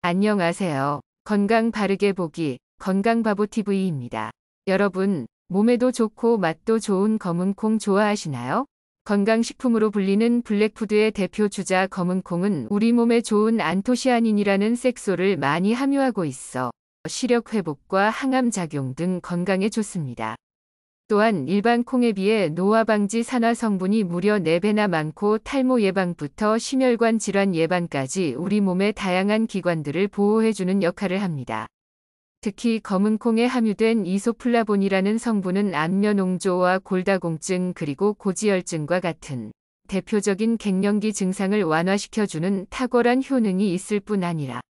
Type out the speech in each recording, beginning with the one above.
안녕하세요. 건강 바르게 보기, 건강바보TV입니다. 여러분, 몸에도 좋고 맛도 좋은 검은콩 좋아하시나요? 건강식품으로 불리는 블랙푸드의 대표 주자 검은콩은 우리 몸에 좋은 안토시아닌이라는 색소를 많이 함유하고 있어 시력 회복과 항암 작용 등 건강에 좋습니다. 또한 일반 콩에 비해 노화 방지 산화 성분이 무려 4배나 많고 탈모 예방부터 심혈관 질환 예방까지 우리 몸의 다양한 기관들을 보호해주는 역할을 합니다. 특히 검은콩에 함유된 이소플라본이라는 성분은 안면홍조와 골다공증 그리고 고지혈증과 같은 대표적인 갱년기 증상을 완화시켜주는 탁월한 효능이 있을 뿐 아니라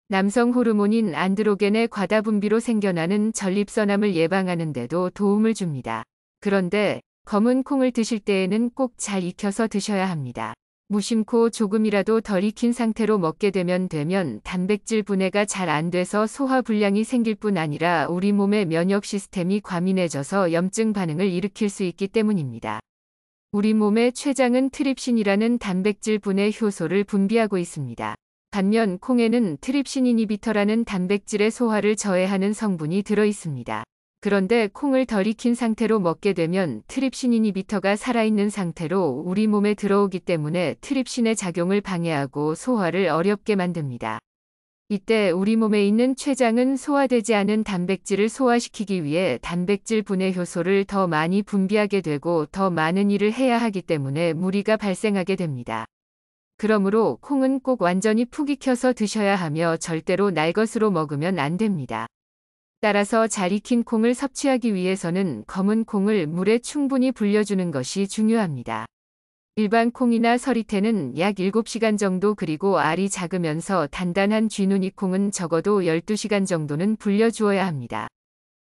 남성 호르몬인 안드로겐의 과다 분비로 생겨나는 전립선암을 예방하는 데도 도움을 줍니다. 그런데 검은 콩을 드실 때에는 꼭 잘 익혀서 드셔야 합니다. 무심코 조금이라도 덜 익힌 상태로 먹게 되면 단백질 분해가 잘 안 돼서 소화 불량이 생길 뿐 아니라 우리 몸의 면역 시스템이 과민해져서 염증 반응을 일으킬 수 있기 때문입니다. 우리 몸의 췌장은 트립신이라는 단백질 분해 효소를 분비하고 있습니다. 반면 콩에는 트립신 이니비터라는 단백질의 소화를 저해하는 성분이 들어 있습니다. 그런데 콩을 덜 익힌 상태로 먹게 되면 트립신 이니비터가 살아있는 상태로 우리 몸에 들어오기 때문에 트립신의 작용을 방해하고 소화를 어렵게 만듭니다. 이때 우리 몸에 있는 췌장은 소화되지 않은 단백질을 소화시키기 위해 단백질 분해 효소를 더 많이 분비하게 되고 더 많은 일을 해야 하기 때문에 무리가 발생하게 됩니다. 그러므로 콩은 꼭 완전히 푹 익혀서 드셔야 하며 절대로 날 것으로 먹으면 안 됩니다. 따라서 잘 익힌 콩을 섭취하기 위해서는 검은 콩을 물에 충분히 불려주는 것이 중요합니다. 일반 콩이나 서리태는 약 7시간 정도 그리고 알이 작으면서 단단한 쥐눈이 콩은 적어도 12시간 정도는 불려주어야 합니다.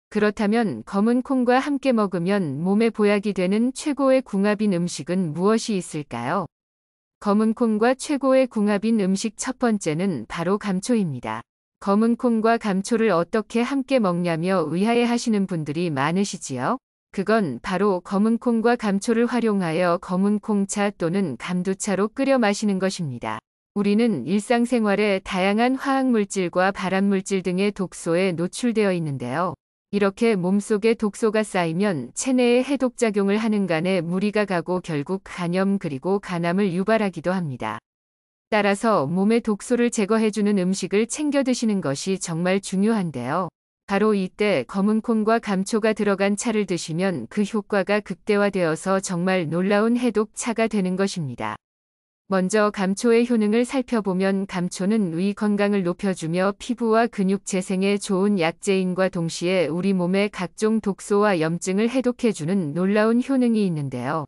그렇다면 검은 콩과 함께 먹으면 몸에 보약이 되는 최고의 궁합인 음식은 무엇이 있을까요? 검은 콩과 최고의 궁합인 음식 첫 번째는 바로 감초입니다. 검은 콩과 감초를 어떻게 함께 먹냐며 의아해하시는 분들이 많으시지요? 그건 바로 검은 콩과 감초를 활용하여 검은 콩차 또는 감두차로 끓여 마시는 것입니다. 우리는 일상생활에 다양한 화학물질과 발암물질 등의 독소에 노출되어 있는데요. 이렇게 몸속에 독소가 쌓이면 체내에 해독작용을 하는 간에 무리가 가고 결국 간염 그리고 간암을 유발하기도 합니다. 따라서 몸의 독소를 제거해주는 음식을 챙겨 드시는 것이 정말 중요한데요. 바로 이때 검은 콩과 감초가 들어간 차를 드시면 그 효과가 극대화되어서 정말 놀라운 해독차가 되는 것입니다. 먼저 감초의 효능을 살펴보면 감초는 위 건강을 높여주며 피부와 근육 재생에 좋은 약재인과 동시에 우리 몸의 각종 독소와 염증을 해독해주는 놀라운 효능이 있는데요.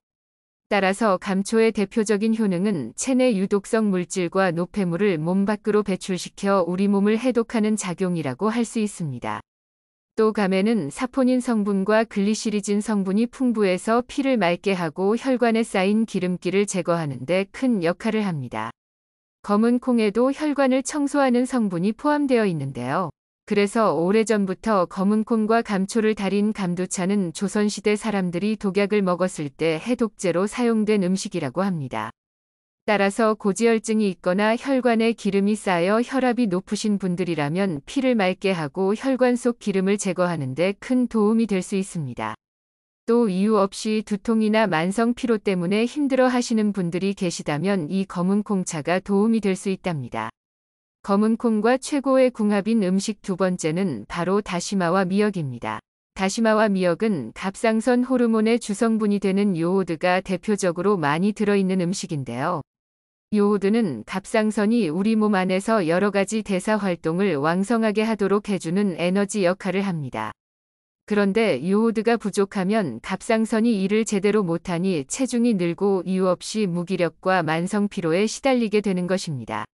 따라서 감초의 대표적인 효능은 체내 유독성 물질과 노폐물을 몸 밖으로 배출시켜 우리 몸을 해독하는 작용이라고 할 수 있습니다. 또 감에는 사포닌 성분과 글리시리진 성분이 풍부해서 피를 맑게 하고 혈관에 쌓인 기름기를 제거하는 데 큰 역할을 합니다. 검은 콩에도 혈관을 청소하는 성분이 포함되어 있는데요. 그래서 오래전부터 검은 콩과 감초를 달인 감두차는 조선시대 사람들이 독약을 먹었을 때 해독제로 사용된 음식이라고 합니다. 따라서 고지혈증이 있거나 혈관에 기름이 쌓여 혈압이 높으신 분들이라면 피를 맑게 하고 혈관 속 기름을 제거하는 데 큰 도움이 될 수 있습니다. 또 이유 없이 두통이나 만성 피로 때문에 힘들어 하시는 분들이 계시다면 이 검은 콩차가 도움이 될 수 있답니다. 검은 콩과 최고의 궁합인 음식 두 번째는 바로 다시마와 미역입니다. 다시마와 미역은 갑상선 호르몬의 주성분이 되는 요오드가 대표적으로 많이 들어있는 음식인데요. 요오드는 갑상선이 우리 몸 안에서 여러 가지 대사 활동을 왕성하게 하도록 해주는 에너지 역할을 합니다. 그런데 요오드가 부족하면 갑상선이 일을 제대로 못하니 체중이 늘고 이유 없이 무기력과 만성 피로에 시달리게 되는 것입니다.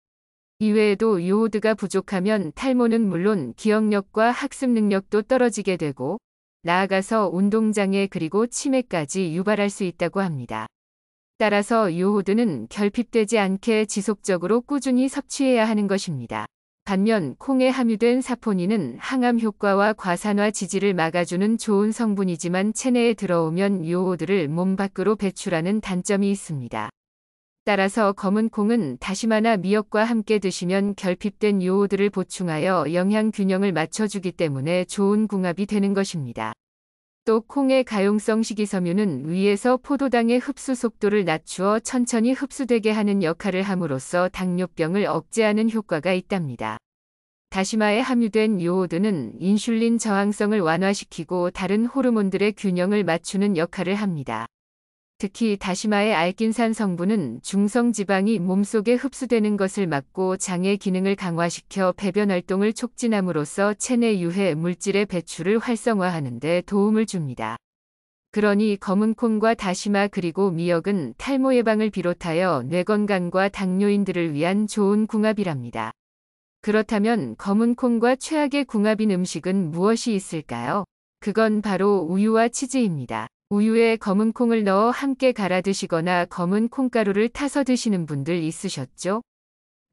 이외에도 요오드가 부족하면 탈모는 물론 기억력과 학습 능력도 떨어지게 되고 나아가서 운동장애 그리고 치매까지 유발할 수 있다고 합니다. 따라서 요오드는 결핍되지 않게 지속적으로 꾸준히 섭취해야 하는 것입니다. 반면 콩에 함유된 사포닌은 항암 효과와 과산화 지지를 막아주는 좋은 성분이지만 체내에 들어오면 요오드를 몸 밖으로 배출하는 단점이 있습니다. 따라서 검은 콩은 다시마나 미역과 함께 드시면 결핍된 요오드를 보충하여 영양 균형을 맞춰주기 때문에 좋은 궁합이 되는 것입니다. 또 콩의 가용성 식이섬유는 위에서 포도당의 흡수 속도를 낮추어 천천히 흡수되게 하는 역할을 함으로써 당뇨병을 억제하는 효과가 있답니다. 다시마에 함유된 요오드는 인슐린 저항성을 완화시키고 다른 호르몬들의 균형을 맞추는 역할을 합니다. 특히 다시마의 알킨산 성분은 중성지방이 몸속에 흡수되는 것을 막고 장의 기능을 강화시켜 배변 활동을 촉진함으로써 체내 유해 물질의 배출을 활성화하는 데 도움을 줍니다. 그러니 검은 콩과 다시마 그리고 미역은 탈모 예방을 비롯하여 뇌 건강과 당뇨인들을 위한 좋은 궁합이랍니다. 그렇다면 검은 콩과 최악의 궁합인 음식은 무엇이 있을까요? 그건 바로 우유와 치즈입니다. 우유에 검은 콩을 넣어 함께 갈아 드시거나 검은 콩가루를 타서 드시는 분들 있으셨죠?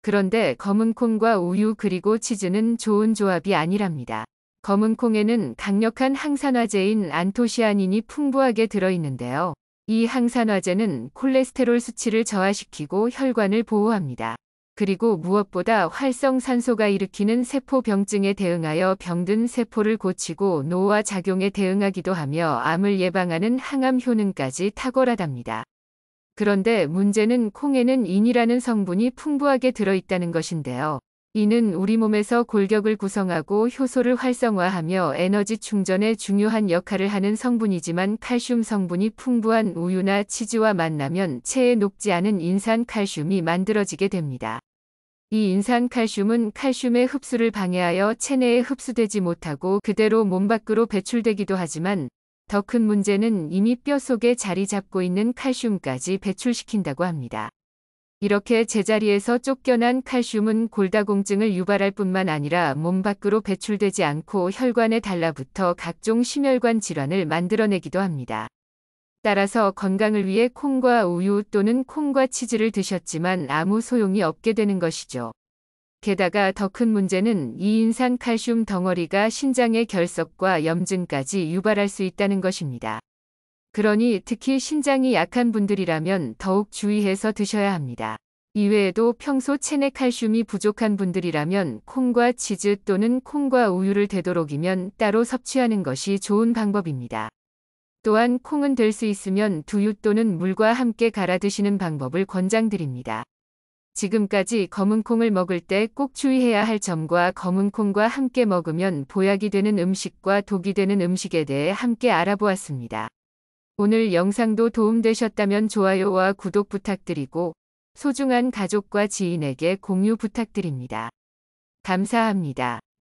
그런데 검은 콩과 우유 그리고 치즈는 좋은 조합이 아니랍니다. 검은 콩에는 강력한 항산화제인 안토시아닌이 풍부하게 들어있는데요. 이 항산화제는 콜레스테롤 수치를 저하시키고 혈관을 보호합니다. 그리고 무엇보다 활성산소가 일으키는 세포병증에 대응하여 병든 세포를 고치고 노화 작용에 대응하기도 하며 암을 예방하는 항암 효능까지 탁월하답니다. 그런데 문제는 콩에는 인이라는 성분이 풍부하게 들어있다는 것인데요. 이는 우리 몸에서 골격을 구성하고 효소를 활성화하며 에너지 충전에 중요한 역할을 하는 성분이지만 칼슘 성분이 풍부한 우유나 치즈와 만나면 체에 녹지 않은 인산칼슘이 만들어지게 됩니다. 이 인산칼슘은 칼슘의 흡수를 방해하여 체내에 흡수되지 못하고 그대로 몸 밖으로 배출되기도 하지만 더 큰 문제는 이미 뼈 속에 자리 잡고 있는 칼슘까지 배출시킨다고 합니다. 이렇게 제자리에서 쫓겨난 칼슘은 골다공증을 유발할 뿐만 아니라 몸 밖으로 배출되지 않고 혈관에 달라붙어 각종 심혈관 질환을 만들어내기도 합니다. 따라서 건강을 위해 콩과 우유 또는 콩과 치즈를 드셨지만 아무 소용이 없게 되는 것이죠. 게다가 더 큰 문제는 이 인산칼슘 덩어리가 신장의 결석과 염증까지 유발할 수 있다는 것입니다. 그러니 특히 신장이 약한 분들이라면 더욱 주의해서 드셔야 합니다. 이외에도 평소 체내 칼슘이 부족한 분들이라면 콩과 치즈 또는 콩과 우유를 되도록이면 따로 섭취하는 것이 좋은 방법입니다. 또한 콩은 될 수 있으면 두유 또는 물과 함께 갈아 드시는 방법을 권장드립니다. 지금까지 검은 콩을 먹을 때 꼭 주의해야 할 점과 검은 콩과 함께 먹으면 보약이 되는 음식과 독이 되는 음식에 대해 함께 알아보았습니다. 오늘 영상도 도움되셨다면 좋아요와 구독 부탁드리고 소중한 가족과 지인에게 공유 부탁드립니다. 감사합니다.